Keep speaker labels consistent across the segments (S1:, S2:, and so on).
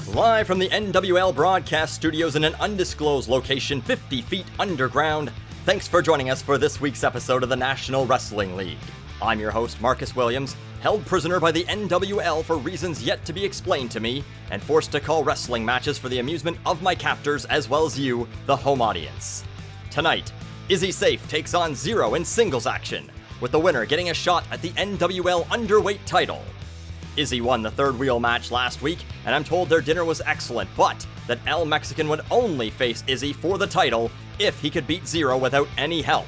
S1: Live from the NWL broadcast studios in an undisclosed location 50 feet underground, thanks for joining us for this week's episode of the National Wrestling League. I'm your host, Marcus Williams, held prisoner by the NWL for reasons yet to be explained to me, and forced to call wrestling matches for the amusement of my captors as well as you, the home audience. Tonight, Izzy Safe takes on Zero in singles action, with the winner getting a shot at the NWL Underweight title. Izzy won the third wheel match last week, and I'm told their dinner was excellent, but that El Mexican would only face Izzy for the title if he could beat Zero without any help.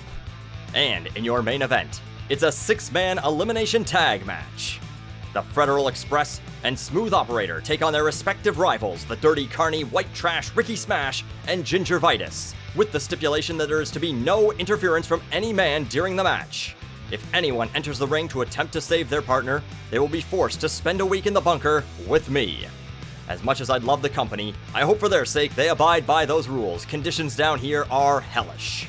S1: And in your main event, it's a 6-man elimination tag match. The Fred-Earl Express and Smooth Operator take on their respective rivals, the Dirty Carny, White Trash, Ricky Smash, and Ginger Vitis, with the stipulation that there is to be no interference from any man during the match. If anyone enters the ring to attempt to save their partner, they will be forced to spend a week in the bunker with me. As much as I'd love the company, I hope for their sake they abide by those rules. Conditions down here are hellish.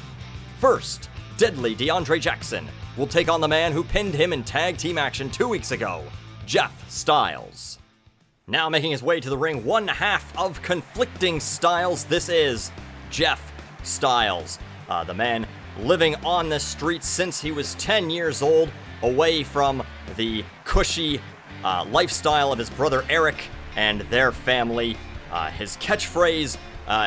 S1: First, Deadly DeAndre Jackson will take on the man who pinned him in tag team action 2 weeks ago, Jeff Styles. Now making his way to the ring, one half of Conflicting Styles, this is Jeff Styles, the man living on the streets since he was 10 years old, away from the cushy lifestyle of his brother Eric and their family. His catchphrase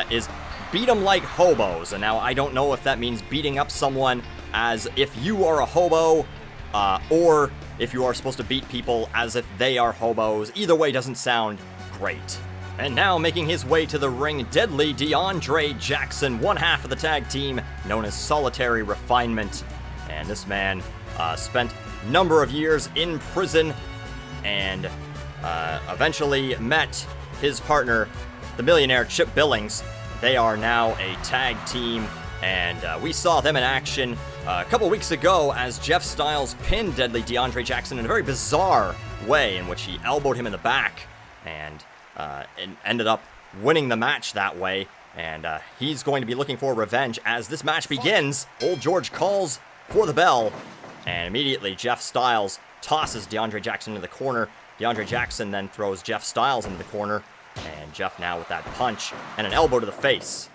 S1: is "beat 'em like hobos," and now I don't know if that means beating up someone as if you are a hobo, or if you are supposed to beat people as if they are hobos. Either way doesn't sound great. And now making his way to the ring, Deadly DeAndre Jackson, one half of the tag team known as Solitary Refinement. And this man spent a number of years in prison and eventually met his partner, the millionaire Chip Billings. They are now a tag team, and we saw them in action a couple weeks ago as Jeff Styles pinned Deadly DeAndre Jackson in a very bizarre way in which he elbowed him in the back and ended up winning the match that way, and he's going to be looking for revenge as this match begins. Old George calls for the bell, and immediately Jeff Styles tosses DeAndre Jackson into the corner. DeAndre Jackson then throws Jeff Styles into the corner, and Jeff now with that punch and an elbow to the face.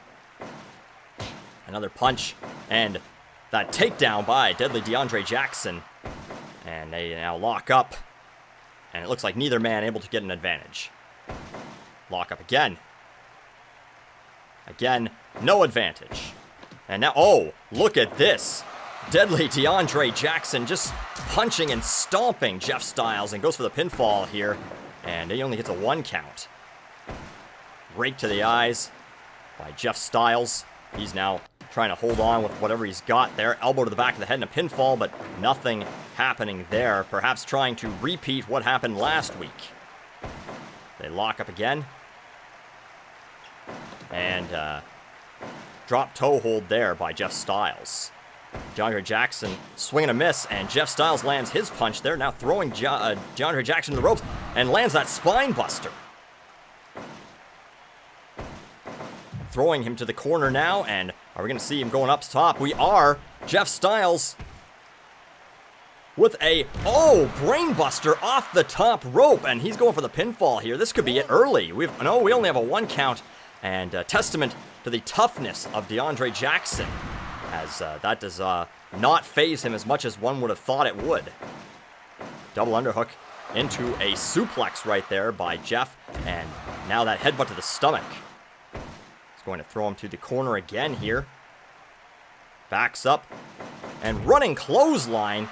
S1: Another punch, and that takedown by Deadly DeAndre Jackson, and they now lock up, and it looks like neither man able to get an advantage. Lock up again. Again, no advantage. And now, oh, look at this. Deadly DeAndre Jackson just punching and stomping Jeff Styles and goes for the pinfall here. And he only gets a 1 count. Rake to the eyes by Jeff Styles. He's now trying to hold on with whatever he's got there. Elbow to the back of the head and a pinfall, but nothing happening there. Perhaps trying to repeat what happened last week. They lock up again. And drop toe hold there by Jeff Styles. DeAndre Jackson swing and a miss, and Jeff Styles lands his punch there, now throwing DeAndre Jackson to the ropes, and lands that spine buster. Throwing him to the corner now, and are we going to see him going up top? We are. Jeff Styles with a, brainbuster off the top rope, and he's going for the pinfall here. This could be it early. We only have a 1 count, and testament to the toughness of DeAndre Jackson, as that does not faze him as much as one would have thought it would. Double underhook into a suplex right there by Jeff, and now that headbutt to the stomach. He's going to throw him to the corner again here. Backs up, and running clothesline.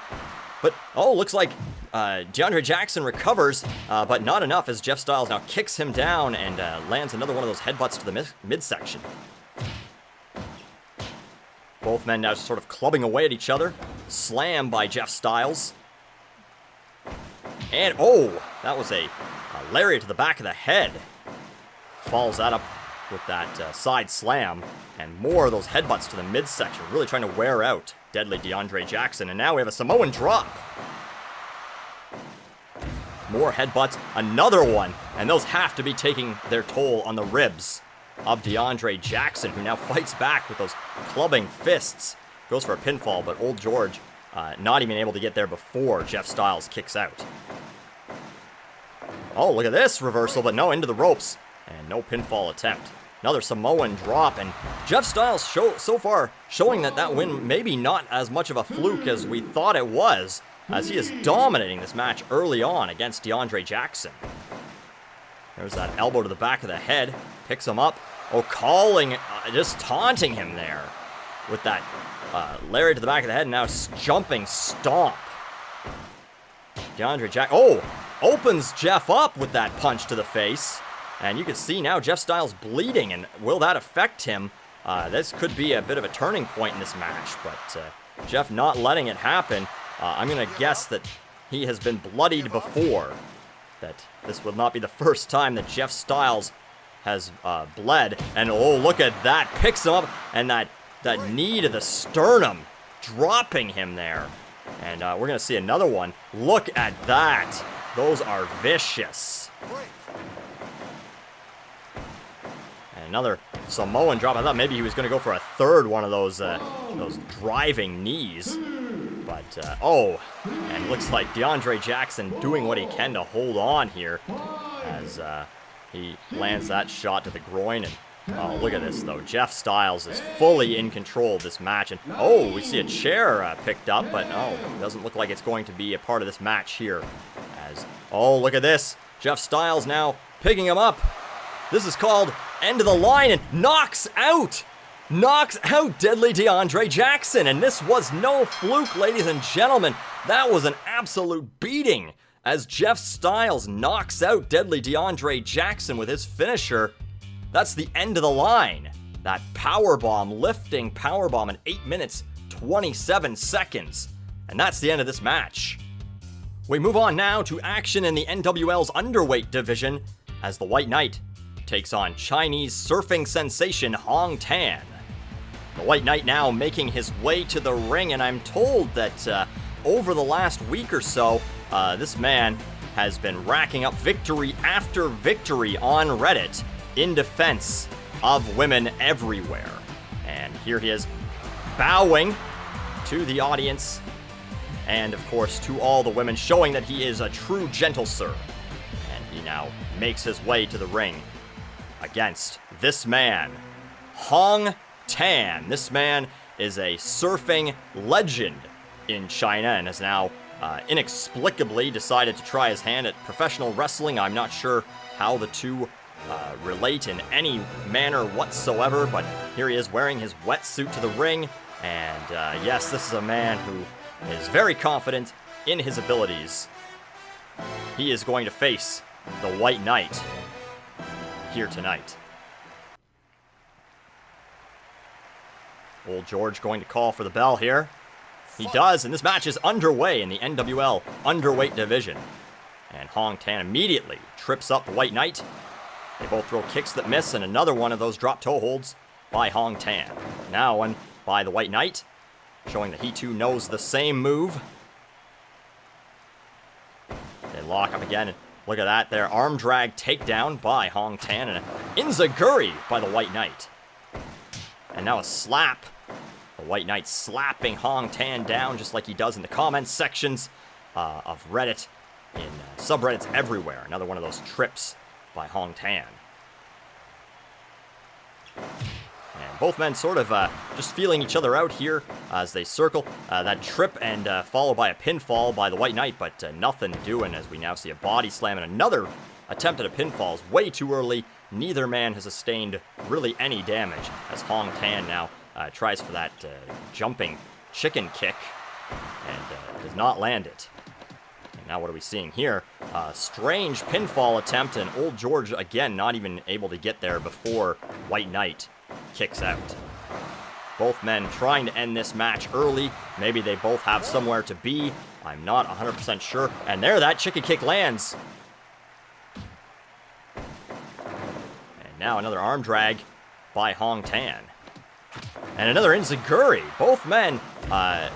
S1: But, looks like DeAndre Jackson recovers, but not enough as Jeff Styles now kicks him down and lands another one of those headbutts to the midsection. Both men now sort of clubbing away at each other. Slam by Jeff Styles. And, that was a lariat to the back of the head. Follows that up with that side slam. And more of those headbutts to the midsection, really trying to wear out Deadly DeAndre Jackson. And now we have a Samoan drop. More headbutts, another one. And those have to be taking their toll on the ribs of DeAndre Jackson, who now fights back with those clubbing fists. Goes for a pinfall, but Old George not even able to get there before Jeff Styles kicks out. Oh, look at this reversal, but no, into the ropes. And no pinfall attempt. Another Samoan drop, and Jeff Styles so far showing that win maybe not as much of a fluke as we thought it was, as he is dominating this match early on against DeAndre Jackson. There's that elbow to the back of the head, picks him up. Oh, calling, just taunting him there with that lariat to the back of the head, and now jumping stomp. DeAndre Jackson, opens Jeff up with that punch to the face. And you can see now Jeff Styles bleeding, and will that affect him? This could be a bit of a turning point in this match, but Jeff not letting it happen. I'm going to guess that he has been bloodied before, that this will not be the first time that Jeff Styles has bled. And oh, look at that, picks him up, and that knee to the sternum, dropping him there. And we're going to see another one. Look at that. Those are vicious. Another Samoan drop. I thought maybe he was going to go for a third one of those driving knees. But, and looks like DeAndre Jackson doing what he can to hold on here as he lands that shot to the groin. And, oh, look at this, though. Jeff Styles is fully in control of this match. And, we see a chair picked up, but, it doesn't look like it's going to be a part of this match here. As, look at this. Jeff Styles now picking him up. This is called end of the line, and knocks out Deadly DeAndre Jackson. And this was no fluke, ladies and gentlemen. That was an absolute beating as Jeff Styles knocks out Deadly DeAndre Jackson with his finisher. That's the end of the line. That powerbomb, lifting powerbomb in 8 minutes, 27 seconds. And that's the end of this match. We move on now to action in the NWL's underweight division as the White Knight takes on Chinese surfing sensation Hong Tan. The White Knight now making his way to the ring, and I'm told that over the last week or so, this man has been racking up victory after victory on Reddit in defense of women everywhere. And here he is bowing to the audience and, of course, to all the women, showing that he is a true gentle sir. And he now makes his way to the ring against this man, Hong Tan. This man is a surfing legend in China and has now inexplicably decided to try his hand at professional wrestling. I'm not sure how the two relate in any manner whatsoever, but here he is wearing his wetsuit to the ring. And yes, this is a man who is very confident in his abilities. He is going to face the White Knight here tonight. Old George going to call for the bell here. He does, and this match is underway in the NWL underweight division. And Hong Tan immediately trips up the White Knight. They both throw kicks that miss, and another one of those drop toe holds by Hong Tan. Now one by the White Knight, showing that he too knows the same move. They lock up again, and look at that there. Arm drag takedown by Hong Tan, and an enziguri by the White Knight. And now a slap. The White Knight slapping Hong Tan down just like he does in the comments sections of Reddit, in subreddits everywhere. Another one of those trips by Hong Tan. And both men sort of just feeling each other out here as they circle. That trip and followed by a pinfall by the White Knight, but nothing doing as we now see a body slam and another attempt at a pinfall is way too early. Neither man has sustained really any damage as Hong Tan now tries for that jumping chicken kick and does not land it. And now what are we seeing here? Strange pinfall attempt, and Old George again not even able to get there before White Knight kicks out. Both men trying to end this match early. Maybe they both have somewhere to be. I'm not 100% sure. And there that chicken kick lands. And now another arm drag by Hong Tan. And another enziguri. Both men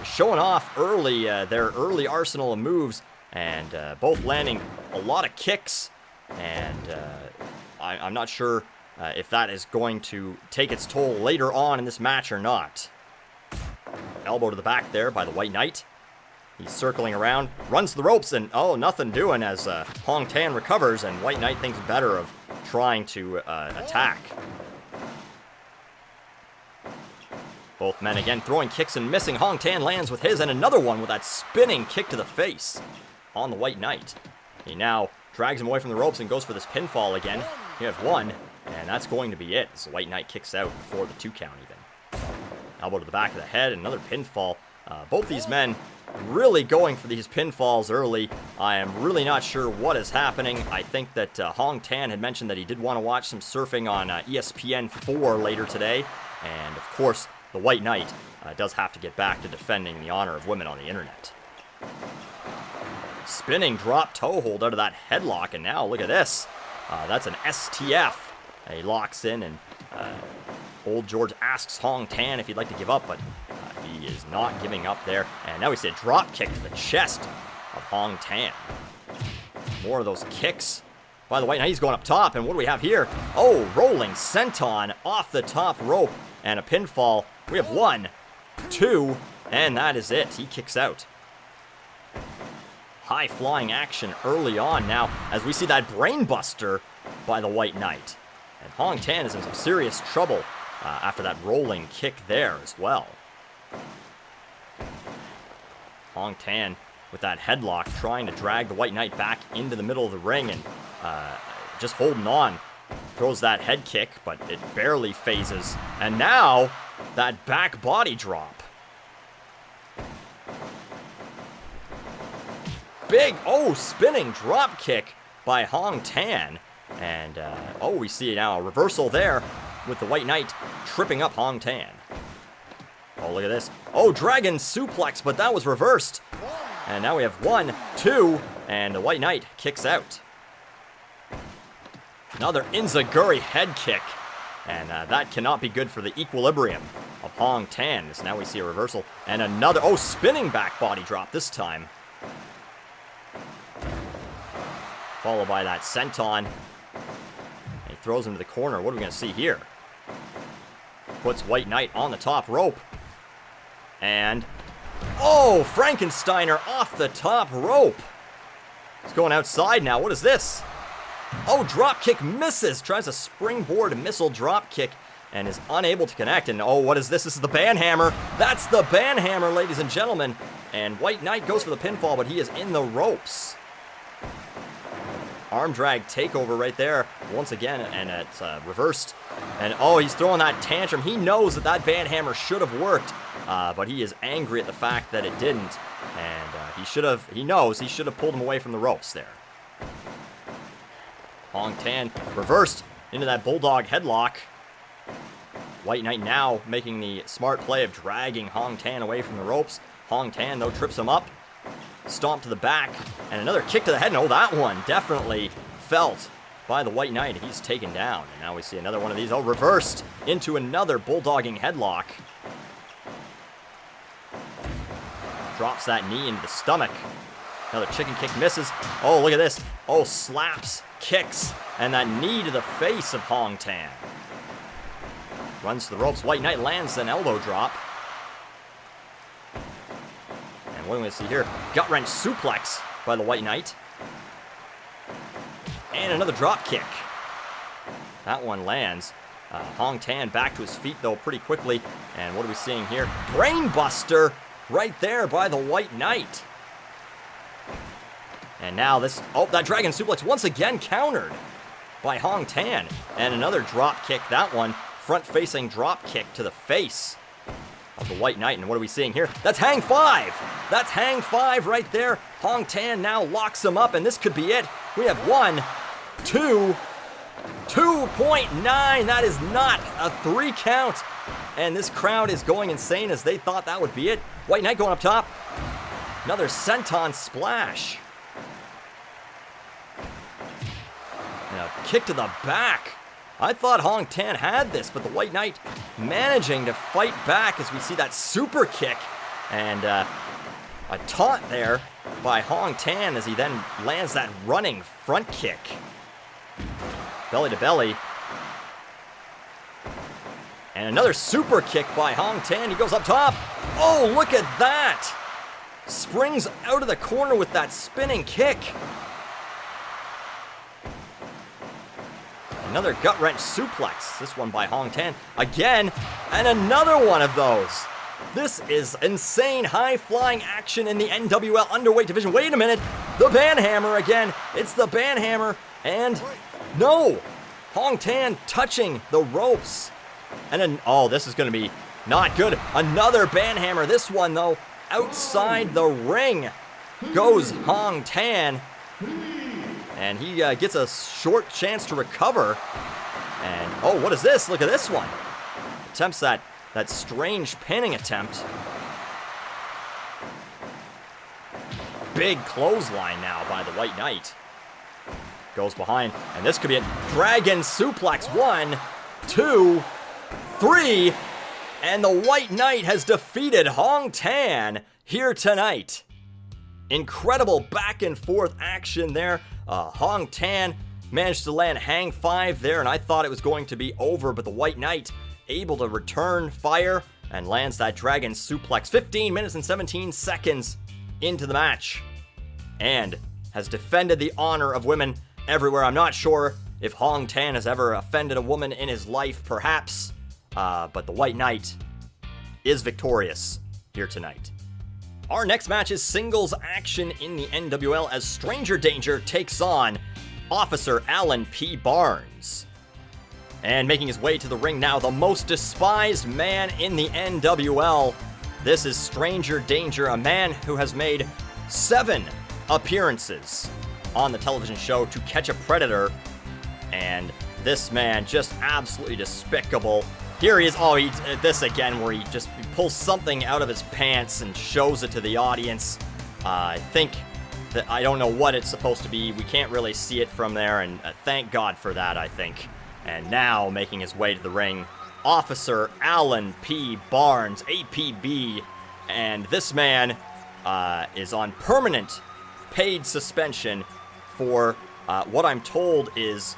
S1: showing off early their early arsenal of moves, and both landing a lot of kicks. And I'm not sure if that is going to take its toll later on in this match or not. Elbow to the back there by the White Knight. He's circling around, runs the ropes, and nothing doing as Hong Tan recovers, and White Knight thinks better of trying to attack. Both men again throwing kicks and missing. Hong Tan lands with his, and another one with that spinning kick to the face on the White Knight. He now drags him away from the ropes and goes for this pinfall again. You have one, and that's going to be it. As the White Knight kicks out before the 2 count even. Elbow to the back of the head, another pinfall. Both these men really going for these pinfalls early. I am really not sure what is happening. I think that Hong Tan had mentioned that he did want to watch some surfing on ESPN 4 later today. And of course, the White Knight does have to get back to defending the honor of women on the internet. Spinning drop toe hold out of that headlock, and now look at this. That's an STF. He locks in, and old George asks Hong Tan if he'd like to give up, but he is not giving up there. And now we see a drop kick to the chest of Hong Tan. More of those kicks by the White Knight. He's going up top, and what do we have here? Oh, rolling senton off the top rope, and a pinfall. We have 1, 2, and that is it. He kicks out. High flying action early on now as we see that brainbuster by the White Knight. And Hong Tan is in some serious trouble after that rolling kick there as well. Hong Tan with that headlock trying to drag the White Knight back into the middle of the ring and just holding on. Throws that head kick, but it barely phases. And now, that back body drop. Big, spinning drop kick by Hong Tan. And, we see now a reversal there with the White Knight tripping up Hong Tan. Oh, look at this. Oh, dragon suplex, but that was reversed. And now we have 1, 2, and the White Knight kicks out. Another Inzaguri head kick. And that cannot be good for the equilibrium of Hong Tan. So now we see a reversal. And another, spinning back body drop this time. Followed by that senton. And he throws him to the corner. What are we going to see here? Puts White Knight on the top rope. And, Frankensteiner off the top rope. He's going outside now. What is this? Drop kick misses. Tries a springboard missile drop kick and is unable to connect. And what is this? This is the banhammer. That's the banhammer, ladies and gentlemen. And White Knight goes for the pinfall, but he is in the ropes. Arm drag takeover right there once again, and it's reversed. And he's throwing that tantrum. He knows that that banhammer should have worked, but he is angry at the fact that it didn't. And he knows he should have pulled him away from the ropes there. Hong Tan reversed into that bulldog headlock. White Knight now making the smart play of dragging Hong Tan away from the ropes. Hong Tan, though, trips him up. Stomp to the back, and another kick to the head. And that one definitely felt by the White Knight. He's taken down. And now we see another one of these. Reversed into another bulldogging headlock. Drops that knee into the stomach. Another chicken kick misses. Look at this. Slaps, kicks, and that knee to the face of Hong Tan. Runs to the ropes. White Knight lands an elbow drop. And what do we see here? Gut wrench suplex by the White Knight. And another drop kick. That one lands. Hong Tan back to his feet, though, pretty quickly. And what are we seeing here? Brainbuster right there by the White Knight. And now this, that dragon suplex once again countered by Hong Tan. And another drop kick, that one, front-facing drop kick to the face of the White Knight. And what are we seeing here? That's Hang 5! That's Hang 5 right there. Hong Tan now locks him up, and this could be it. We have 1, 2, 2.9. That is not a 3 count. And this crowd is going insane as they thought that would be it. White Knight going up top. Another senton splash. And a kick to the back. I thought Hong Tan had this, but the White Knight managing to fight back as we see that super kick. And a taunt there by Hong Tan as he then lands that running front kick. Belly to belly. And another super kick by Hong Tan. He goes up top. Oh, look at that. Springs out of the corner with that spinning kick. Another gut-wrench suplex. This one by Hong Tan. Again, and another one of those. This is insane high-flying action in the NWL Underweight division. Wait a minute. The banhammer again. It's the banhammer. And no. Hong Tan touching the ropes. And then, oh, this is going to be not good. Another banhammer. This one, though, outside the ring goes Hong Tan. And he gets a short chance to recover. And, oh, what is this? Look at this one. Attempts that strange pinning attempt. Big clothesline now by the White Knight. Goes behind, and this could be a dragon suplex. 1, 2, 3, and the White Knight has defeated Hong Tan here tonight. Incredible back and forth action there. Hong Tan managed to land hang 5 there, and I thought it was going to be over, but the White Knight able to return fire and lands that dragon suplex 15 minutes and 17 seconds into the match, and has defended the honor of women everywhere. I'm not sure if Hong Tan has ever offended a woman in his life, perhaps, but the White Knight is victorious here tonight. Our next match is singles action in the NWL as Stranger Danger takes on Officer Alan P. Barnes. And making his way to the ring now, the most despised man in the NWL. This is Stranger Danger, a man who has made 7 appearances on the television show To Catch a Predator. And this man, just absolutely despicable. Here he is. Oh, this again, where he pulls something out of his pants and shows it to the audience. I think that, I don't know what it's supposed to be. We can't really see it from there, and thank God for that, I think. And now, making his way to the ring, Officer Alan P. Barnes, APB. And this man is on permanent paid suspension for what I'm told is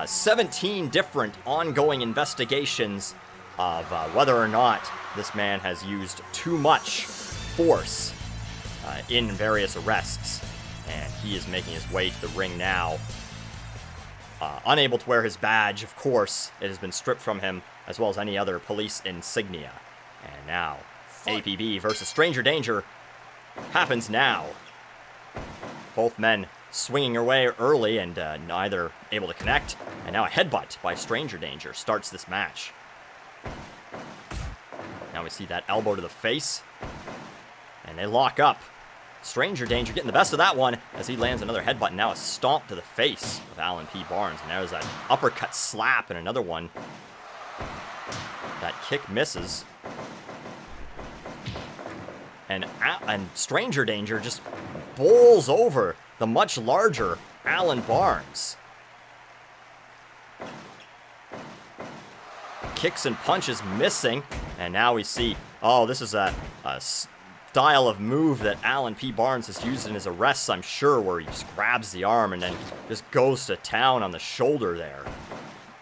S1: 17 different ongoing investigations of whether or not this man has used too much force in various arrests. And he is making his way to the ring now. Unable to wear his badge, of course. It has been stripped from him, as well as any other police insignia. And now, APB versus Stranger Danger happens now. Both men swinging away early and neither able to connect. And now a headbutt by Stranger Danger starts this match. Now we see that elbow to the face. And they lock up. Stranger Danger getting the best of that one as he lands another headbutt. And now a stomp to the face of Alan P. Barnes. And there's that uppercut slap and another one. That kick misses. And Stranger Danger just bowls over the much larger Alan Barnes. Kicks and punches missing. And now we see, oh, this is a style of move that Alan P. Barnes has used in his arrests, I'm sure, where he just grabs the arm and then just goes to town on the shoulder there.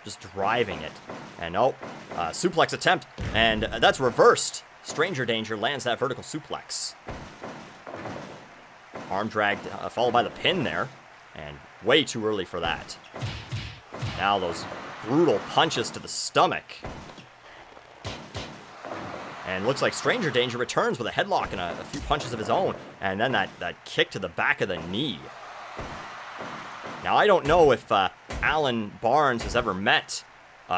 S1: Just driving it. And oh, suplex attempt. And that's reversed. Stranger Danger lands that vertical suplex. Arm drag followed by the pin there. And way too early for that. Now those brutal punches to the stomach. And looks like Stranger Danger returns with a headlock and a few punches of his own. And then that kick to the back of the knee. Now, I don't know if Alan Barnes has ever met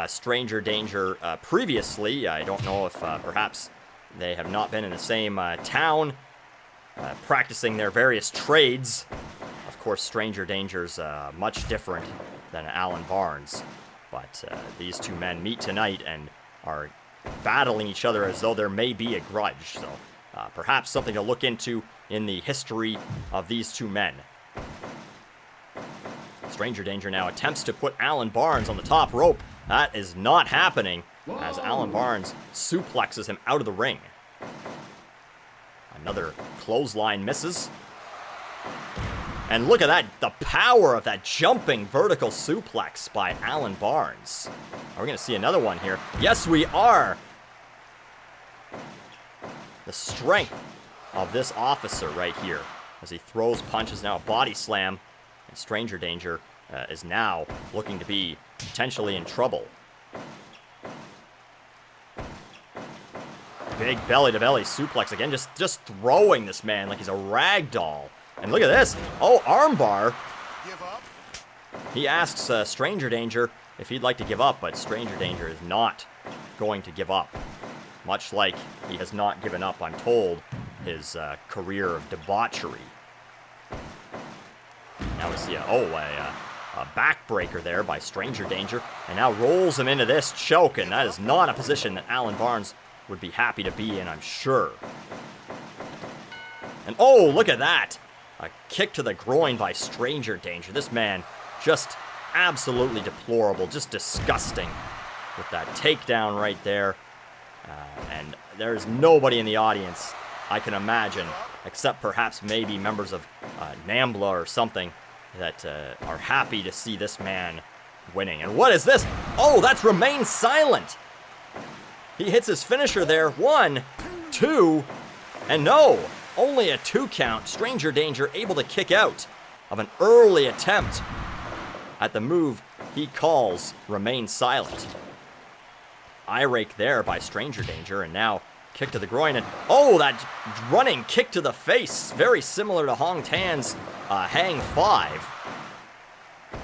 S1: Stranger Danger previously. I don't know if perhaps they have not been in the same town practicing their various trades. Of course, Stranger Danger's much different than Alan Barnes. But these two men meet tonight and are battling each other as though there may be a grudge. So perhaps something to look into in the history of these two men. Stranger Danger now attempts to put Alan Barnes on the top rope. That is not happening as Alan Barnes suplexes him out of the ring. Another clothesline misses. And look at that, the power of that jumping vertical suplex by Alan Barnes. Are we going to see another one here? Yes, we are. The strength of this officer right here as he throws punches. Now a body slam. And Stranger Danger is now looking to be potentially in trouble. Big belly-to-belly suplex again, just throwing this man like he's a rag doll. And look at this. Oh, armbar.
S2: Give up.
S1: He asks Stranger Danger if he'd like to give up, but Stranger Danger is not going to give up. Much like he has not given up, I'm told, his career of debauchery. Now we see a backbreaker there by Stranger Danger, and now rolls him into this choke, and that is not a position that Alan Barnes would be happy to be in, I'm sure. And oh, look at that! A kick to the groin by Stranger Danger. This man just absolutely deplorable, just disgusting with that takedown right there. And there's nobody in the audience, I can imagine, except perhaps maybe members of NAMBLA or something, that are happy to see this man winning. And what is this? Oh, that's Remain Silent! He hits his finisher there. 1, 2, and no! Only a 2 count. Stranger Danger able to kick out of an early attempt at the move he calls Remain Silent. Eye rake there by Stranger Danger, and now kick to the groin, and oh, that running kick to the face, very similar to Hong Tan's Hang 5.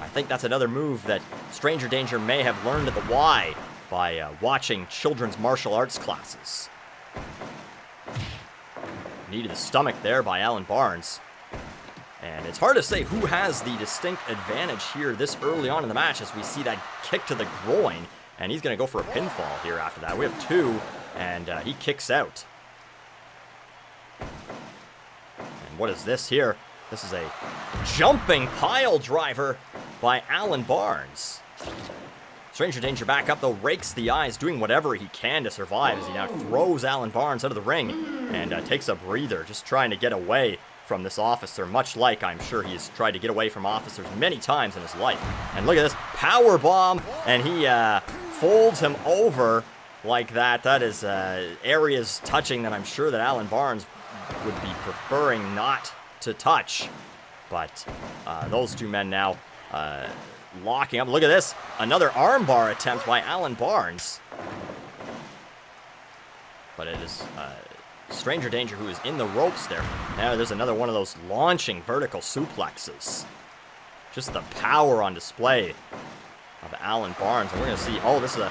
S1: I think that's another move that Stranger Danger may have learned at the Y by watching children's martial arts classes. Knee to the stomach there by Alan Barnes. And it's hard to say who has the distinct advantage here this early on in the match as we see that kick to the groin. And he's going to go for a pinfall here after that. We have 2, and he kicks out. And what is this here? This is a jumping pile driver by Alan Barnes. Stranger Danger back up, though, rakes the eyes, doing whatever he can to survive as he now throws Alan Barnes out of the ring and takes a breather, just trying to get away from this officer, much like I'm sure he's tried to get away from officers many times in his life. And look at this, power bomb, and he folds him over like that. That is areas touching that I'm sure that Alan Barnes would be preferring not to touch. But those 2 men now locking up. Look at this, another armbar attempt by Alan Barnes. But it is Stranger Danger who is in the ropes there. Now there's another one of those launching vertical suplexes. Just the power on display of Alan Barnes. And we're going to see, oh, this is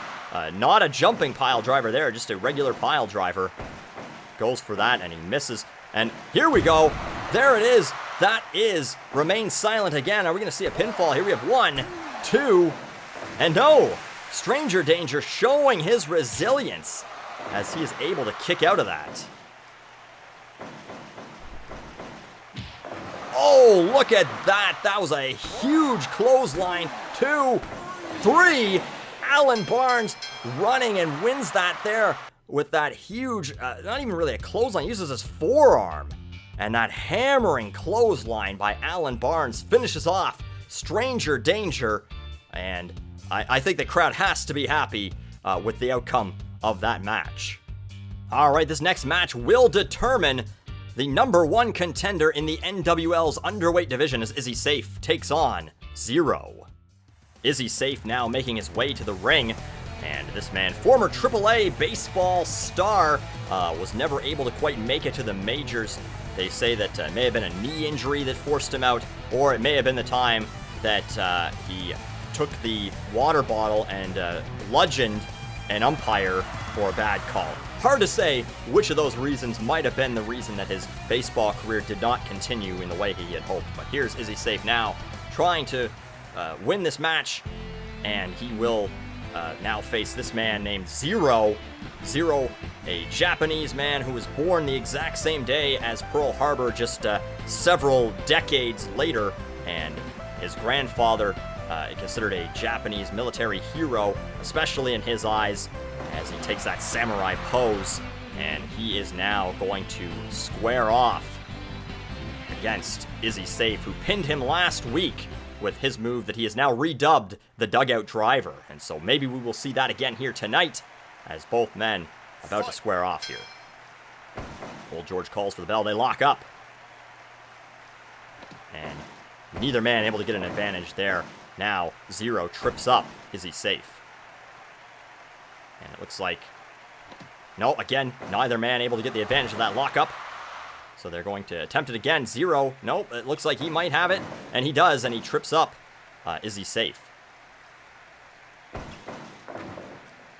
S1: not a jumping pile driver there, just a regular pile driver. Goes for that, and he misses. And here we go. There it is. That is Remain Silent again. Are we going to see a pinfall? Here we have 1, 2, and no! Stranger Danger showing his resilience as he is able to kick out of that. Oh, look at that. That was a huge clothesline. 2, 3. Alan Barnes running and wins that there with that huge, not even really a clothesline, uses his forearm. And that hammering clothesline by Alan Barnes finishes off Stranger Danger. And I think the crowd has to be happy with the outcome of that match. All right, this next match will determine the #1 contender in the NWL's underweight division as Izzy Safe takes on Zero. Izzy Safe now making his way to the ring. And this man, former AAA baseball star, was never able to quite make it to the majors. They say that it may have been a knee injury that forced him out, or it may have been the time that he took the water bottle and bludgeoned an umpire for a bad call. Hard to say which of those reasons might have been the reason that his baseball career did not continue in the way he had hoped. But here's Izzy Safe now trying to win this match, and he will now face this man named Zero. Zero, a Japanese man who was born the exact same day as Pearl Harbor, just several decades later, and his grandfather considered a Japanese military hero, especially in his eyes, as he takes that samurai pose, and he is now going to square off against Izzy Safe, who pinned him last week with his move that he has now redubbed the Dugout Driver. And so maybe we will see that again here tonight as both men about to square off here. Old George calls for the bell. They lock up. And neither man able to get an advantage there Now, Zero trips up Izzy Safe. And it looks like... No, again, neither man able to get the advantage of that lockup. So they're going to attempt it again. Zero, nope, it looks like he might have it. And he does, and he trips up Izzy Safe.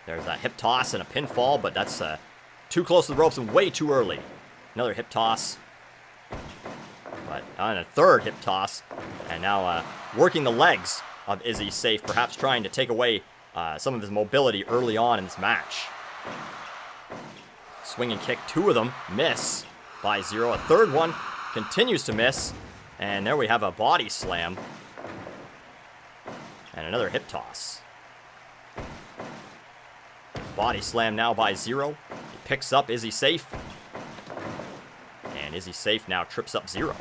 S1: There's that hip toss and a pinfall, but that's too close to the ropes and way too early. Another hip toss. But on a third hip toss. And now working the legs of Izzy Safe, perhaps trying to take away some of his mobility early on in this match. Swing and kick, two of them miss by Zero. A third one continues to miss. And there we have a body slam. And another hip toss. Body slam now by Zero. He picks up Izzy Safe. And Izzy Safe now trips up Zero.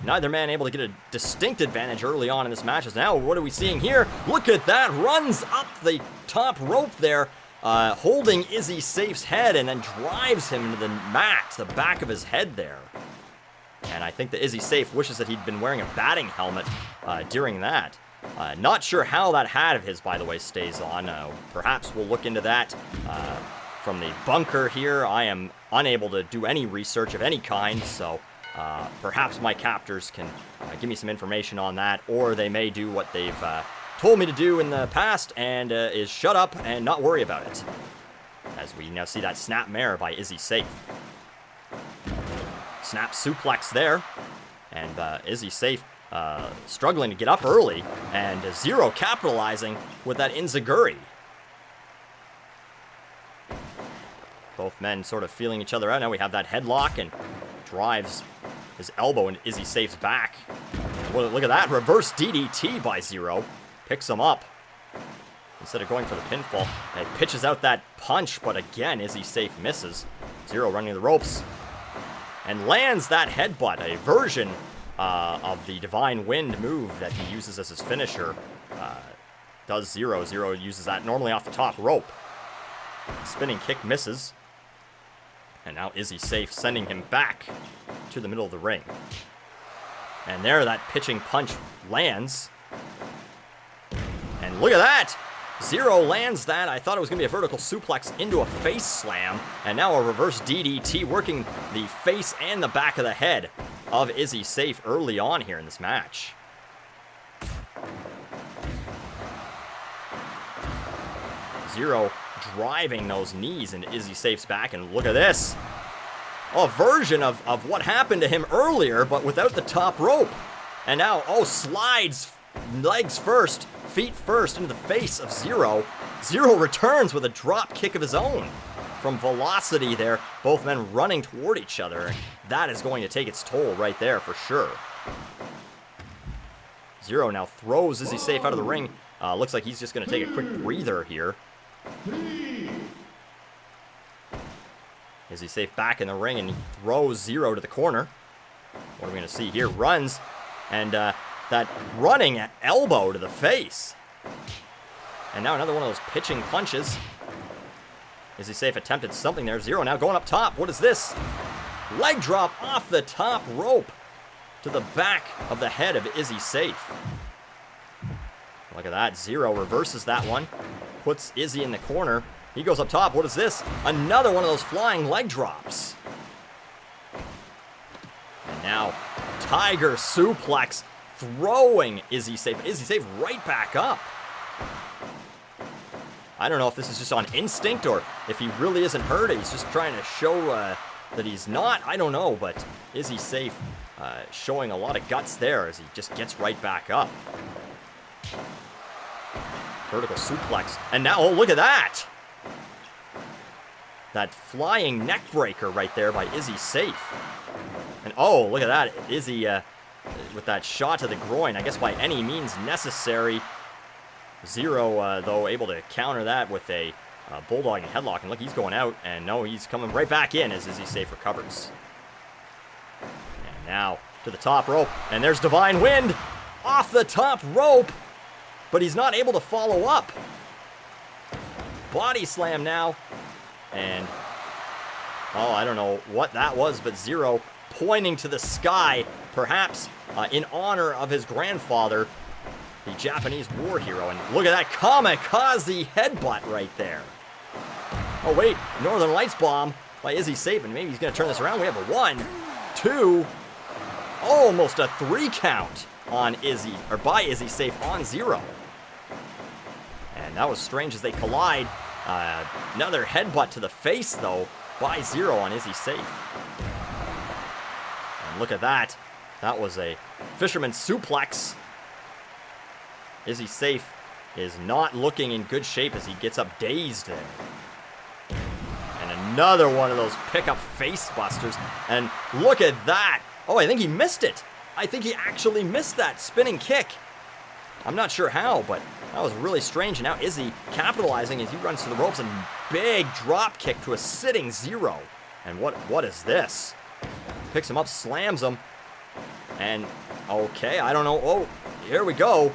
S1: Neither man able to get a distinct advantage early on in this match. As now, what are we seeing here? Look at that. Runs up the top rope there. Holding Izzy Safe's head and then drives him into the mat, the back of his head there. And I think that Izzy Safe wishes that he'd been wearing a batting helmet during that. Not sure how that hat of his, by the way, stays on. Perhaps we'll look into that from the bunker here. I am unable to do any research of any kind, so perhaps my captors can give me some information on that, or they may do what they've told me to do in the past, and is shut up and not worry about it. As we now see that snap mare by Izzy Safe. Snap suplex there, and Izzy Safe struggling to get up early, and Zero capitalizing with that enziguri. Both men sort of feeling each other out. Now we have that headlock and drives his elbow into Izzy Safe's back. Well, look at that, reverse DDT by Zero. Picks him up. Instead of going for the pinfall, it pitches out that punch, but again, Izzy Safe misses. Zero running the ropes. And lands that headbutt, a version of the Divine Wind move that he uses as his finisher. Does Zero. Zero uses that normally off the top rope. Spinning kick misses. And now Izzy Safe sending him back to the middle of the ring. And there, that pitching punch lands. And look at that! Zero lands that. I thought it was going to be a vertical suplex into a face slam. And now a reverse DDT working the face and the back of the head of Izzy Safe early on here in this match. Zero driving those knees into Izzy Safe's back. And look at this. A version of what happened to him earlier, but without the top rope. And now, slides legs first, feet first into the face of Zero. Zero returns with a drop kick of his own. From velocity there, both men running toward each other. That is going to take its toll right there for sure. Zero now throws Izzy Safe out of the ring. Looks like he's just going to take a quick breather here. Izzy Safe back in the ring, and he throws Zero to the corner. What are we going to see here? Runs, and that running elbow to the face. And now another one of those pitching punches. Izzy Safe attempted something there. Zero now going up top. What is this? Leg drop off the top rope to the back of the head of Izzy Safe. Look at that. Zero reverses that one. Puts Izzy in the corner. He goes up top. What is this? Another one of those flying leg drops. And now, Tiger suplex throwing Izzy Safe. Izzy Safe right back up. I don't know if this is just on instinct or if he really isn't hurt. He's just trying to show that he's not. I don't know, but Izzy Safe showing a lot of guts there as he just gets right back up. Vertical suplex. And now, look at that. That flying neck breaker right there by Izzy Safe. And look at that. Izzy with that shot to the groin. I guess by any means necessary. Zero, though, able to counter that with a bulldog and headlock. And look, he's going out. And no, he's coming right back in as Izzy Safe recovers. And now to the top rope. And there's Divine Wind off the top rope. But he's not able to follow up. Body slam now. And, I don't know what that was, but Zero pointing to the sky, perhaps in honor of his grandfather. the Japanese war hero. And look at that kamikaze headbutt right there. Oh, wait. Northern Lights bomb by Izzy Safe. And maybe he's going to turn this around. We have a 1, 2, almost a 3 count on Izzy, or by Izzy Safe on 0. And that was strange as they collide. Another headbutt to the face, though, by 0 on Izzy Safe. And look at that. That was a fisherman suplex. Izzy Safe is not looking in good shape as he gets up dazed there. And another one of those pickup face busters. And look at that. Oh, I think he missed it. I think he actually missed that spinning kick. I'm not sure how, but that was really strange. And now Izzy capitalizing as he runs to the ropes and big drop kick to a sitting 0. And what is this? Picks him up, slams him. And, okay, I don't know. Oh, here we go.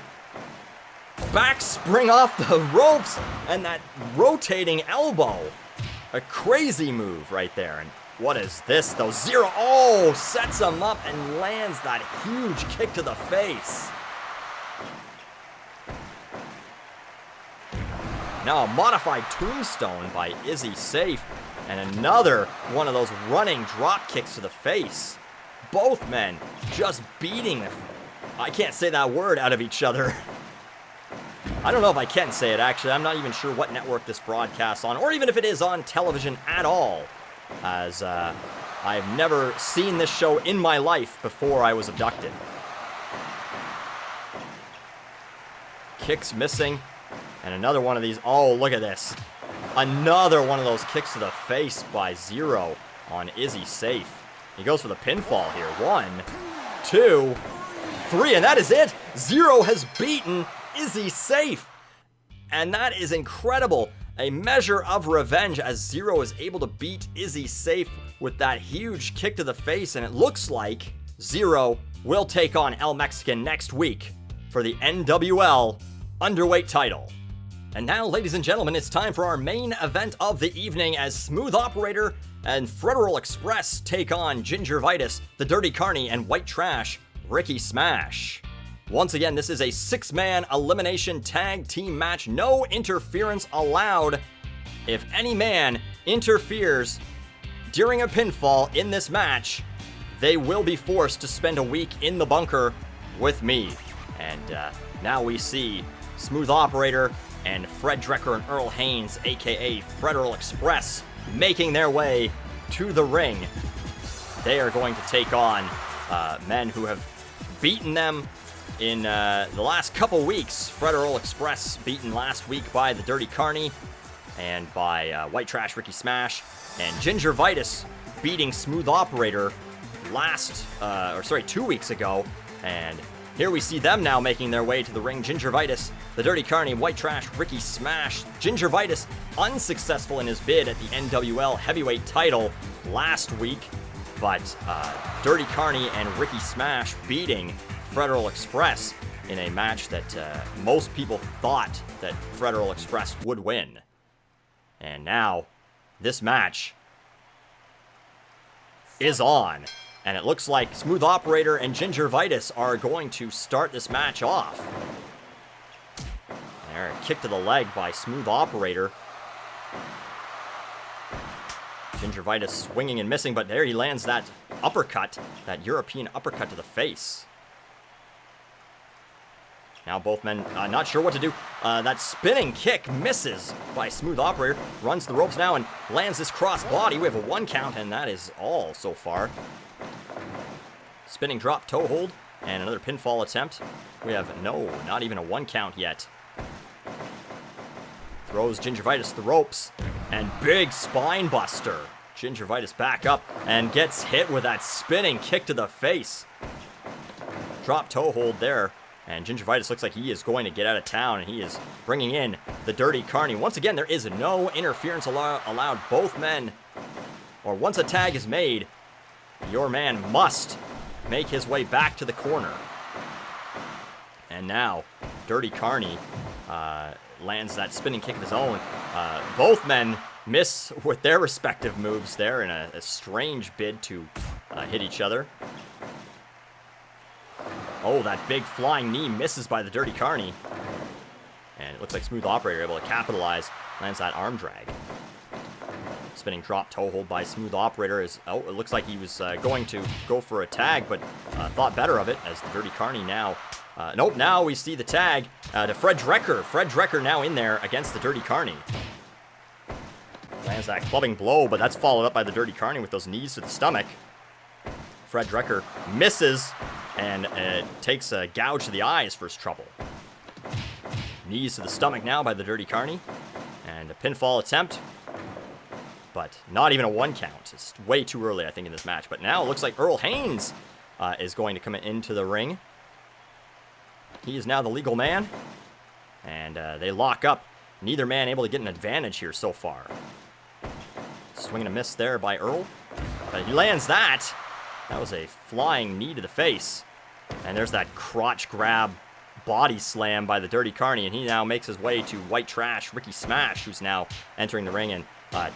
S1: Back spring off the ropes. And that rotating elbow. A crazy move right there. And what is this, though? 0. Oh, sets him up and lands that huge kick to the face. Now a modified tombstone by Izzy Safe. And another one of those running drop kicks to the face. Both men just beating, I can't say that word, out of each other. I don't know if I can say it, actually. I'm not even sure what network this broadcasts on, or even if it is on television at all, as I've never seen this show in my life before I was abducted. Kicks missing, and another one of these. Oh, look at this. Another one of those kicks to the face by 0 on Izzy Safe. He goes for the pinfall here. 1, 2, 3, and that is it. 0 has beaten Izzy Safe. And that is incredible. A measure of revenge as 0 is able to beat Izzy Safe with that huge kick to the face. And it looks like 0 will take on El Mexican next week for the NWL Underweight title. And now, ladies and gentlemen, it's time for our main event of the evening as Smooth Operator and Fred-Earl Express take on Ginger Vitis, the Dirty Carny, and White Trash, Ricky Smash. Once again, this is a 6-man elimination tag team match. No interference allowed. If any man interferes during a pinfall in this match, they will be forced to spend a week in the bunker with me. And now we see Smooth Operator and Fred Drecker and Earl Haynes, aka Fred-Earl Express, making their way to the ring. They are going to take on men who have beaten them in the last couple weeks. Fred-Earl Express beaten last week by the Dirty Carny and by White Trash Ricky Smash, and Ginger Vitis beating Smooth Operator 2 weeks ago. And here we see them now making their way to the ring. Ginger Vitis, the Dirty Carny, White Trash, Ricky Smash. Ginger Vitis unsuccessful in his bid at the NWL Heavyweight title last week, but Dirty Carny and Ricky Smash beating Fred-Earl Express in a match that most people thought that Fred-Earl Express would win. And now, this match is on. And it looks like Smooth Operator and Ginger Vitis are going to start this match off. There, a kick to the leg by Smooth Operator. Ginger Vitis swinging and missing, but there he lands that uppercut, that European uppercut to the face. Now both men not sure what to do. That spinning kick misses by Smooth Operator. Runs the ropes now and lands this cross body. We have a 1 count, and that is all so far. Spinning drop toe hold and another pinfall attempt. We have not even a 1 count yet. Throws Ginger Vitis the ropes and big spine buster. Ginger Vitis back up and gets hit with that spinning kick to the face. Drop toe hold there. And Ginger Vitis looks like he is going to get out of town, and he is bringing in the Dirty Carny. Once again, there is no interference allowed. Both men, or once a tag is made, your man must make his way back to the corner. And now, Dirty Carny lands that spinning kick of his own. Both men miss with their respective moves there in a strange bid to hit each other. Oh, that big flying knee misses by the Dirty Carny. And it looks like Smooth Operator able to capitalize. Lands that arm drag. Spinning drop toe hold by Smooth Operator is... Oh, it looks like he was going to go for a tag, but thought better of it as the Dirty Carny now... nope, now we see the tag to Fred Drecker. Fred Drecker now in there against the Dirty Carny. Lands that clubbing blow, but that's followed up by the Dirty Carny with those knees to the stomach. Fred Drecker misses and takes a gouge to the eyes for his trouble. Knees to the stomach now by the Dirty Carny. And a pinfall attempt. But not even a 1 count. It's way too early, I think, in this match. But now it looks like Earl Haynes is going to come into the ring. He is now the legal man. And they lock up. Neither man able to get an advantage here so far. Swing and a miss there by Earl. But he lands that. That was a flying knee to the face. And there's that crotch grab body slam by the Dirty Carny. And he now makes his way to white trash Ricky Smash, who's now entering the ring and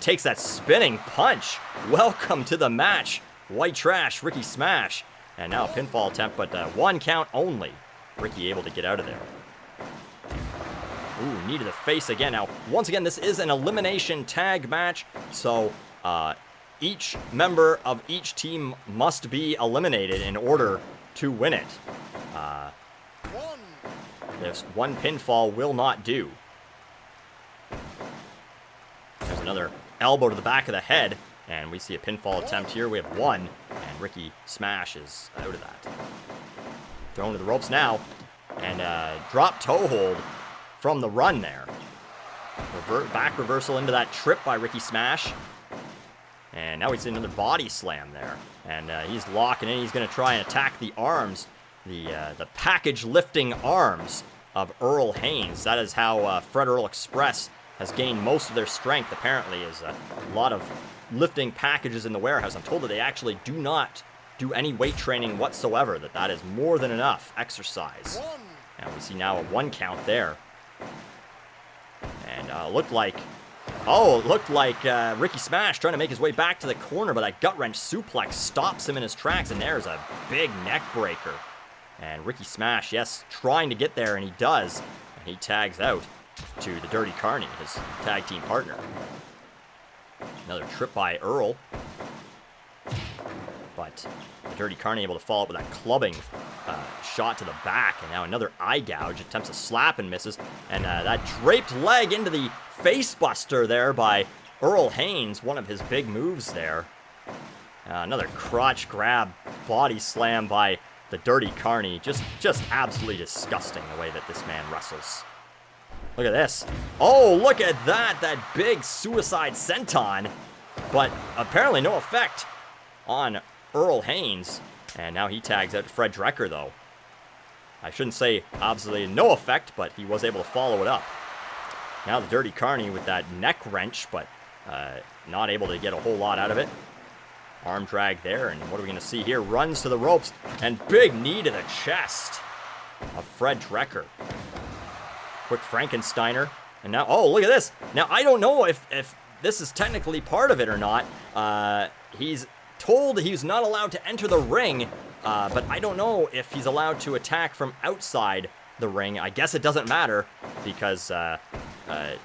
S1: takes that spinning punch. Welcome to the match, white trash Ricky Smash. And now a pinfall attempt, but 1 count only. Ricky able to get out of there. Ooh, knee to the face again. Now, once again, this is an elimination tag match, so each member of each team must be eliminated in order to win it. This 1 pinfall will not do. There's another elbow to the back of the head, and we see a pinfall attempt here. We have 1, and Ricky Smash is out of that. Thrown to the ropes now, and drop toe hold from the run there. Back reversal into that trip by Ricky Smash. And now we see another body slam there. And he's locking in. He's going to try and attack the arms, the package lifting arms of Earl Haynes. That is how Fred-Earl Express has gained most of their strength, apparently, is a lot of lifting packages in the warehouse. I'm told that they actually do not do any weight training whatsoever, that is more than enough exercise. And we see now a 1 count there. And it looked like Ricky Smash trying to make his way back to the corner, but that gut wrench suplex stops him in his tracks, and there's a big neck breaker. And Ricky Smash, yes, trying to get there, and he does. And he tags out to the Dirty Carny, his tag team partner. Another trip by Earl. But the Dirty Carny able to follow up with that clubbing shot to the back. And now another eye gouge. Attempts a slap and misses. And that draped leg into the face buster there by Earl Haynes. One of his big moves there. Another crotch grab body slam by the Dirty Carny. Just absolutely disgusting the way that this man wrestles. Look at this. Oh, look at that. That big suicide senton. But apparently no effect on Earl Haynes. And now he tags out Fred Drecker, though. I shouldn't say absolutely no effect, but he was able to follow it up. Now the Dirty Carny with that neck wrench, but not able to get a whole lot out of it. Arm drag there, and what are we going to see here? Runs to the ropes, and big knee to the chest of Fred Drecker. Quick Frankensteiner. And now, oh, look at this. Now, I don't know if this is technically part of it or not. He's told he's not allowed to enter the ring, but I don't know if he's allowed to attack from outside the ring. I guess it doesn't matter because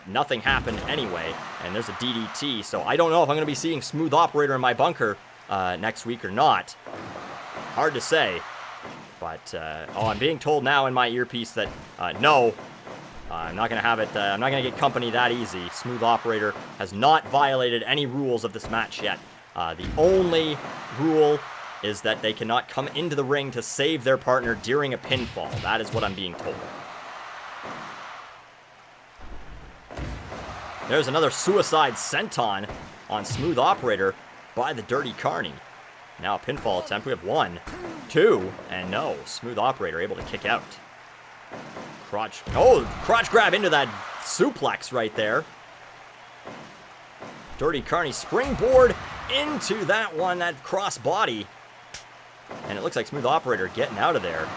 S1: nothing happened anyway, and there's a DDT, so I don't know if I'm going to be seeing Smooth Operator in my bunker next week or not. Hard to say, but I'm being told now in my earpiece that no, I'm not going to have it. I'm not going to get company that easy. Smooth Operator has not violated any rules of this match yet. The only rule is that they cannot come into the ring to save their partner during a pinfall. That is what I'm being told. There's another suicide senton on Smooth Operator by the Dirty Carny. Now a pinfall attempt. We have 1, 2, and no. Smooth Operator able to kick out. Crotch grab into that suplex right there. Dirty Carny springboard into that one, that cross body. And it looks like Smooth Operator getting out of there.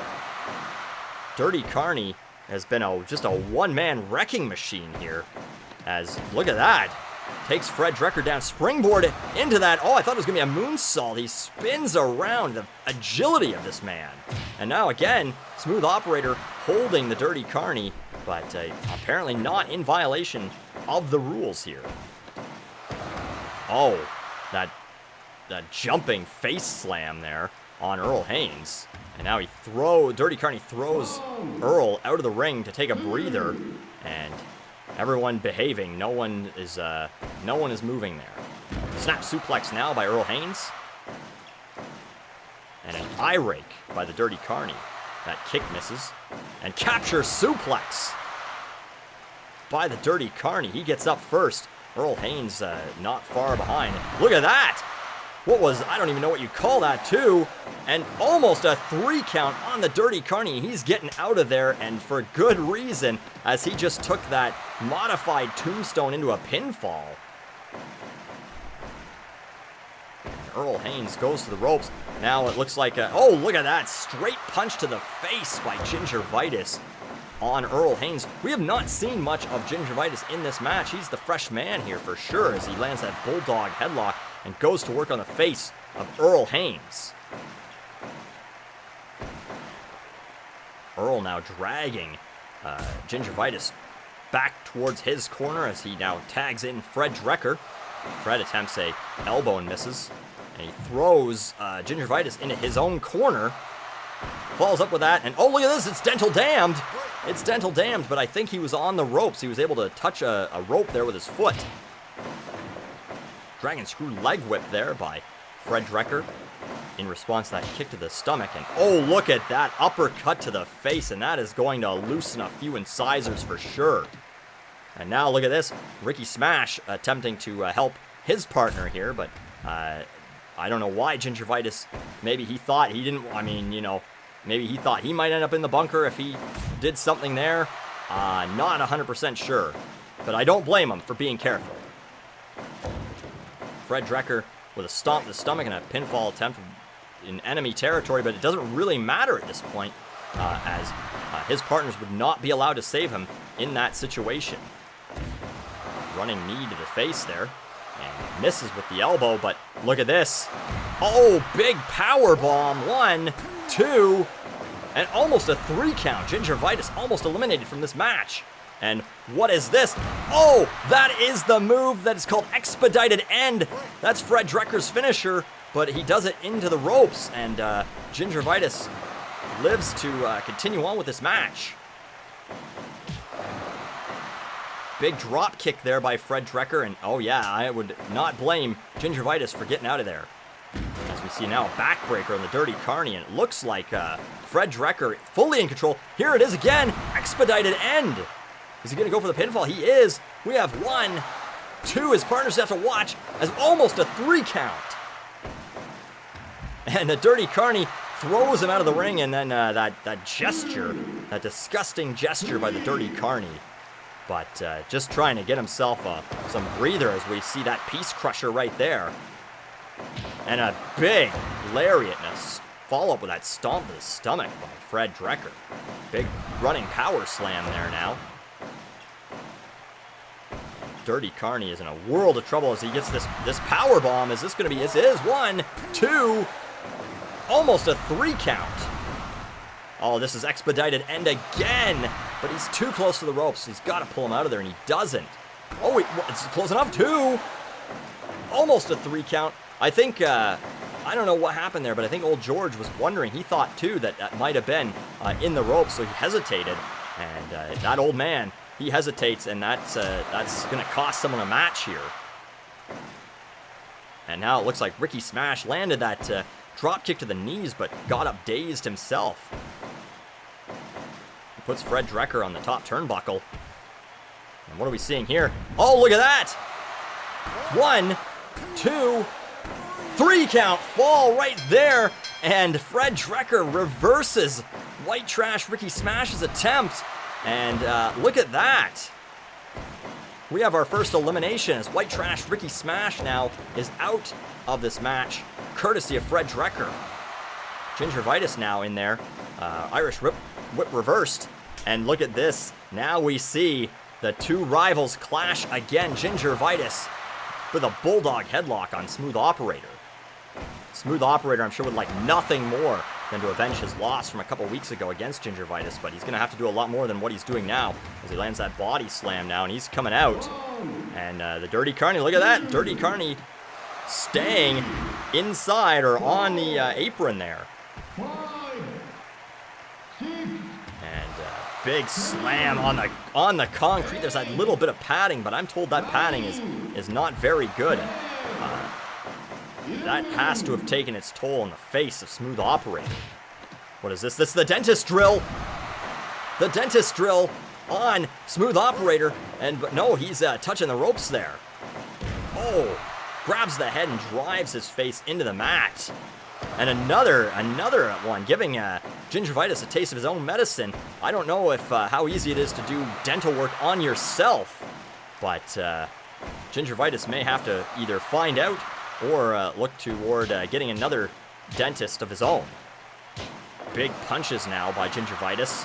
S1: Dirty Carny has been just a one-man wrecking machine here. As, look at that. takes Fred Drecker down, springboard into that. Oh, I thought it was going to be a moonsault. He spins around, the agility of this man. And now again, Smooth Operator holding the Dirty Carny, but apparently not in violation of the rules here. Oh, that jumping face slam there on Earl Haynes. And now Dirty Carny throws Earl out of the ring to take a breather, and everyone behaving. No one is moving there. Snap suplex now by Earl Haynes. And an eye rake by the Dirty Carny. That kick misses. And capture suplex by the Dirty Carny. He gets up first. Earl Haynes not far behind. Look at that! I don't even know what you call that, too. And almost a 3 count on the Dirty Carny. He's getting out of there, and for good reason, as he just took that modified tombstone into a pinfall. And Earl Haynes goes to the ropes. Now it looks like oh, look at that. Straight punch to the face by Ginger Vitis on Earl Haynes. We have not seen much of Ginger Vitis in this match. He's the fresh man here for sure, as he lands that bulldog headlock and goes to work on the face of Earl Haynes. Earl now dragging Ginger Vitis back towards his corner as he now tags in Fred Drecker. Fred attempts a elbow and misses. And he throws Ginger Vitis into his own corner. Follows up with that, and oh, look at this, it's dental damned. It's dental damned, but I think he was on the ropes. He was able to touch a rope there with his foot. Dragon screw leg whip there by Fred Drecker in response to that kick to the stomach. And oh, look at that uppercut to the face, and that is going to loosen a few incisors for sure. And now look at this, Ricky Smash attempting to help his partner here, but I don't know why Ginger Vitis, maybe he thought he didn't, maybe he thought he might end up in the bunker if he did something there. Not 100% sure, but I don't blame him for being careful. Fred Drecker with a stomp to the stomach and a pinfall attempt in enemy territory, but it doesn't really matter at this point, as his partners would not be allowed to save him in that situation. Running knee to the face there, and misses with the elbow, but look at this. Oh, big power bomb. 1, 2, and almost a 3 count. Ginger Vitis almost eliminated from this match. And what is this? Oh, that is the move that is called Expedited End. That's Fred Drecker's finisher, but he does it into the ropes, and Ginger Vitis lives to continue on with this match. Big drop kick there by Fred Drecker, and oh yeah, I would not blame Ginger Vitis for getting out of there. As we see now a backbreaker on the Dirty Carny, and it looks like Fred Drecker fully in control. Here it is again, Expedited End. Is he going to go for the pinfall? He is. We have 1, 2. His partners have to watch as almost a 3 count. And the Dirty Carny throws him out of the ring, and then that gesture, that disgusting gesture by the Dirty Carny. But just trying to get himself some breather as we see that piece crusher right there. And a big lariat and a follow-up with that stomp to the stomach by Fred Drecker. Big running power slam there now. Dirty Carny is in a world of trouble as he gets this power bomb. Is this going to be? This is 1, 2, almost a 3 count. Oh, this is Expedited End again, but he's too close to the ropes. He's got to pull him out of there, and he doesn't. Oh, wait, it's close enough, 2. Almost a 3 count. I think, I don't know what happened there, but I think old George was wondering. He thought, too, that might have been in the ropes, so he hesitated. And that old man, he hesitates, and that's going to cost someone a match here. And now it looks like Ricky Smash landed that drop kick to the knees, but got up dazed himself. He puts Fred Drecker on the top turnbuckle. And what are we seeing here? Oh, look at that! 1, 2, 3 count, fall right there. And Fred Drecker reverses White Trash Ricky Smash's attempt. And look at that. We have our first elimination as White Trash Ricky Smash now is out of this match, courtesy of Fred Drecker. Ginger Vitis now in there. Irish whip reversed. And look at this. Now we see The two rivals clash again. Ginger Vitis with a bulldog headlock on Smooth Operator. Smooth Operator, I'm sure, would like nothing more than to avenge his loss from a couple weeks ago against Ginger Vitis, but he's going to have to do a lot more than what he's doing now as he lands that body slam now, and he's coming out. And the Dirty Carny, look at that. Dirty Carny staying inside or on the apron there. And big slam on the concrete. There's that little bit of padding, but I'm told that padding is not very good. That has to have taken its toll on the face of Smooth Operator. What is this? This is the dentist drill. The dentist drill on Smooth Operator. But no, he's touching the ropes there. Oh, grabs the head and drives his face into the mat. And another one, giving Ginger Vitis a taste of his own medicine. I don't know if how easy it is to do dental work on yourself, but Ginger Vitis may have to either find out or look toward getting another dentist of his own. Big punches now by Ginger Vitis.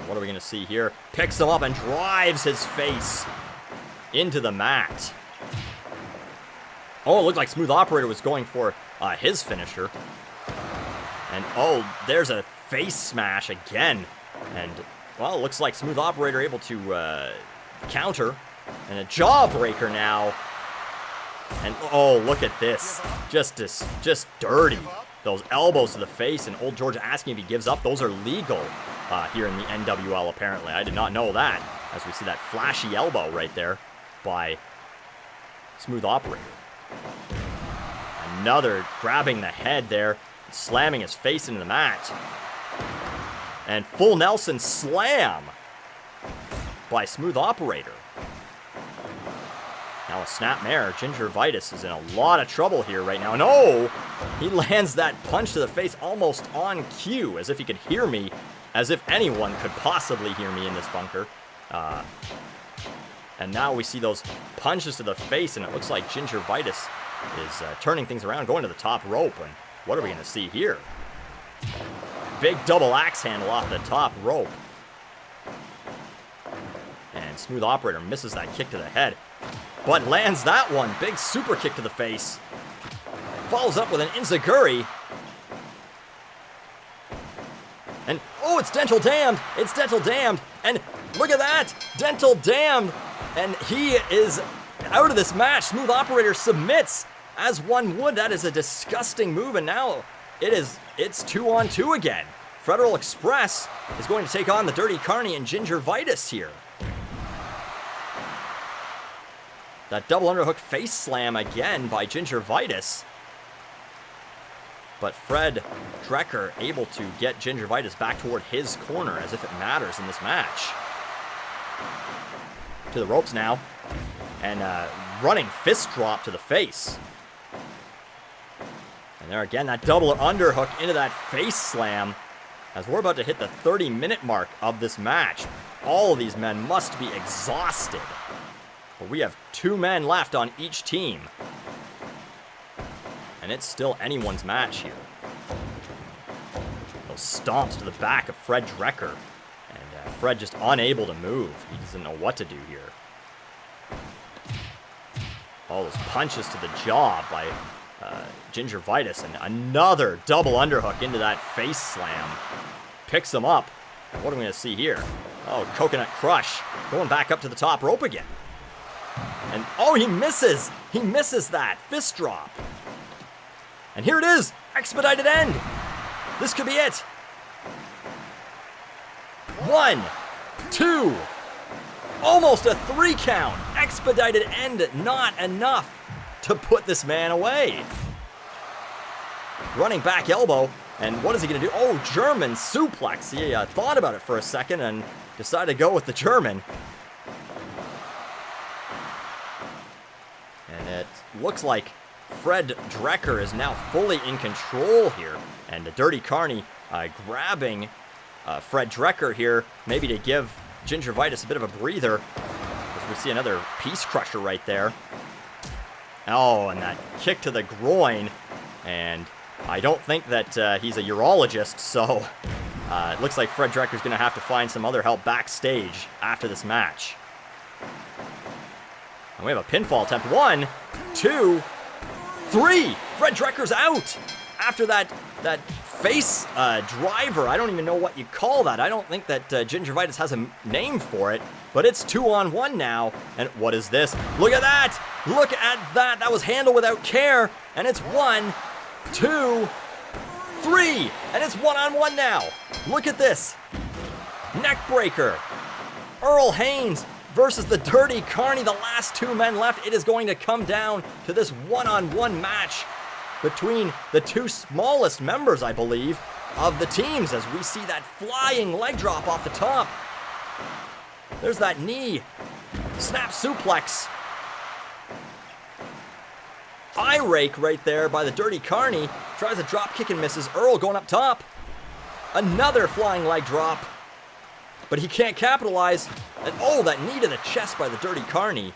S1: What are we going to see here? Picks him up and drives his face into the mat. Oh, it looked like Smooth Operator was going for his finisher. And oh, there's a face smash again. And, well, it looks like Smooth Operator able to counter. And a jawbreaker now. And oh, look at this. Just dirty. Those elbows to the face, and Old George asking if he gives up. Those are legal here in the NWL, apparently. I did not know that, as we see that flashy elbow right there by Smooth Operator. Another grabbing the head there, slamming his face into the mat. And full Nelson slam by Smooth Operator. Now a snapmare. Ginger Vitis is in a lot of trouble here right now. No! He lands that punch to the face almost on cue, as if he could hear me, as if anyone could possibly hear me in this bunker. And now we see those punches to the face, and it looks like Ginger Vitis is turning things around, going to the top rope. And what are we going to see here? Big double axe handle off the top rope. And Smooth Operator misses that kick to the head, but lands that one. Big super kick to the face. Follows up with an enziguri. And, oh, it's Dental Damned. It's Dental Damned. And look at that. Dental Damned. And he is out of this match. Smooth Operator submits as one would. That is a disgusting move. And now it's 2-on-2 again. Fred-Earl Express is going to take on the Dirty Carny and Ginger Vitis here. That double underhook face slam again by Ginger Vitis. But Fred Drecker able to get Ginger Vitis back toward his corner, as if it matters in this match. To the ropes now. And running fist drop to the face. And there again, that double underhook into that face slam. As we're about to hit the 30-minute mark of this match. All of these men must be exhausted. But we have 2 men left on each team. And it's still anyone's match here. Those stomps to the back of Fred Drecker. And Fred just unable to move. He doesn't know what to do here. All those punches to the jaw by Ginger Vitis. And another double underhook into that face slam. Picks him up. And what are we going to see here? Oh, coconut crush. Going back up to the top rope again. And, oh, he misses. He misses that fist drop. And here it is. Expedited end. This could be it. 1, 2. Almost a 3 count. Expedited end. Not enough to put this man away. Running back elbow. And what is he going to do? Oh, German suplex. He thought about it for a second and decided to go with the German. And it looks like Fred Drecker is now fully in control here. And the Dirty Carny grabbing Fred Drecker here, maybe to give Ginger Vitis a bit of a breather. As we see another piece crusher right there. Oh, and that kick to the groin. And I don't think that he's a urologist, so It looks like Fred Drecker's going to have to find some other help backstage after this match. And we have a pinfall attempt. 1, 2, 3. Fred Drecker's out after that face driver. I don't even know what you call that. I don't think that Ginger Vitis has a name for it, but it's 2-on-1 now. And what is this? Look at that! Look at that! That was handled without care, and it's 1, 2, 3, and it's 1-on-1 now. Look at this. Neckbreaker. Earl Haynes versus the Dirty Carny, the last 2 men left. It is going to come down to this 1-on-1 match between the 2 smallest members, I believe, of the teams, as we see that flying leg drop off the top. There's that knee. Snap suplex. Eye rake right there by the Dirty Carny. Tries a drop kick and misses. Earl going up top. Another flying leg drop. But he can't capitalize. And oh, that knee to the chest by the Dirty Carny.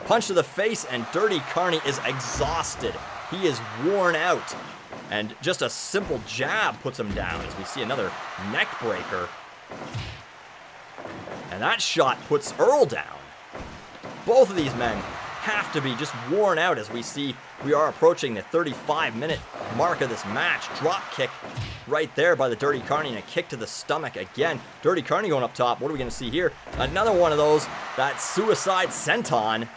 S1: Punch to the face, and Dirty Carny is exhausted. He is worn out. And just a simple jab puts him down as we see another neck breaker. And that shot puts Earl down. Both of these men have to be just worn out as we see we are approaching the 35-minute mark of this match. Drop kick right there by the Dirty Carny and a kick to the stomach again. Dirty Carny going up top. What are we going to see here? Another one of those. That suicide senton.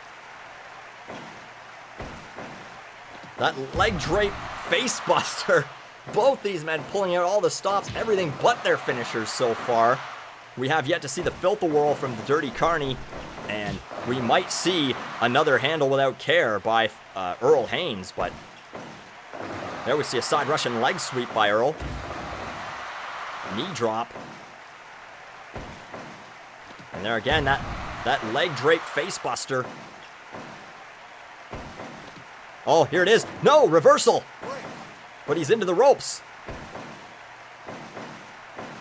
S1: That leg drape face buster. Both these men pulling out all the stops, everything but their finishers so far. We have yet to see the Filth-A-Whirl from the Dirty Carny, and we might see another handle without care by Earl Haynes, but there we see a side Russian leg sweep by Earl. Knee drop. And there again, that leg drape face buster. Oh, here it is. No, reversal. But he's into the ropes.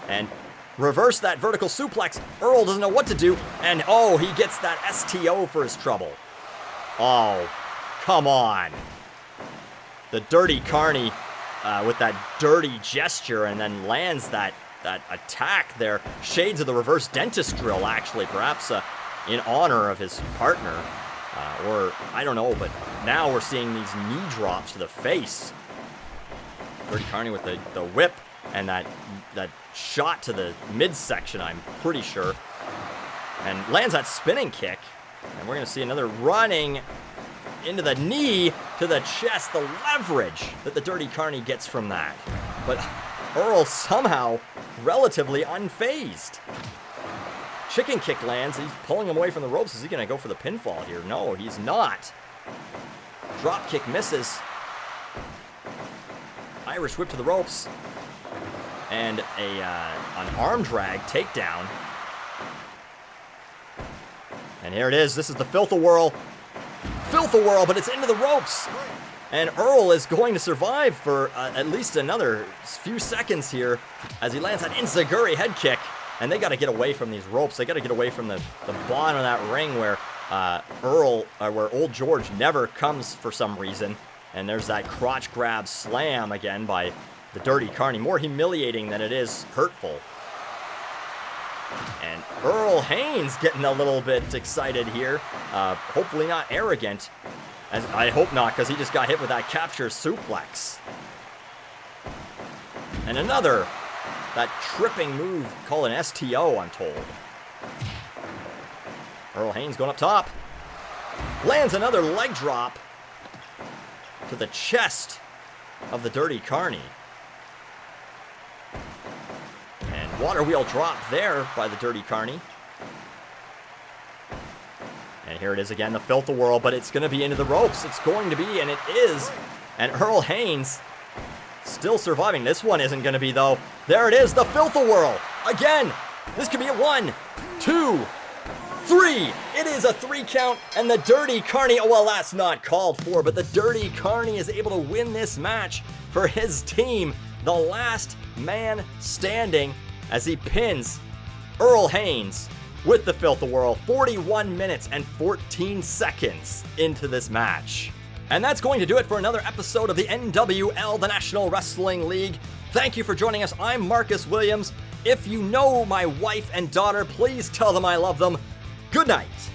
S1: And reverse that vertical suplex. Earl doesn't know what to do. And oh, he gets that STO for his trouble. Oh, come on. The Dirty Carny with that dirty gesture and then lands that attack there. Shades of the reverse dentist drill, actually, perhaps in honor of his partner. Or, I don't know, but now we're seeing these knee drops to the face. Dirty Carny with the whip and that shot to the midsection, I'm pretty sure. And lands that spinning kick. And we're going to see another running into the knee to the chest. The leverage that the Dirty Carny gets from that. But Earl somehow relatively unfazed. Chicken kick lands. He's pulling him away from the ropes. Is he going to go for the pinfall here? No, he's not. Drop kick misses. Irish whip to the ropes. And an arm drag takedown. And here it is. This is the Filth-A-Whirl. Filth-A-Whirl, but it's into the ropes. And Earl is going to survive for at least another few seconds here as he lands that enziguri head kick. And they got to get away from these ropes. They got to get away from the bottom of that ring where where Old George never comes for some reason. And there's that crotch grab slam again by the Dirty Carny. More humiliating than it is hurtful. And Earl Haynes getting a little bit excited here. Hopefully not arrogant. As I hope not, because he just got hit with that capture suplex. And another, that tripping move called an STO, I'm told. Earl Haynes going up top. Lands another leg drop to the chest of the Dirty Carny. And water wheel drop there by the Dirty Carny. And here it is again, the Filth-A-Whirl, but it's going to be into the ropes. It's going to be, and it is. And Earl Haynes still surviving. This one isn't going to be, though. There it is, the Filth-A-Whirl. Again, this could be a 1, 2, 3. It is a 3 count, and the Dirty Carny, oh, well, that's not called for, but the Dirty Carny is able to win this match for his team. The last man standing as he pins Earl Haynes with the Filth-A-Whirl 41 minutes and 14 seconds into this match. And that's going to do it for another episode of the NWL, the National Wrestling League. Thank you for joining us. I'm Marcus Williams. If you know my wife and daughter, please tell them I love them. Good night.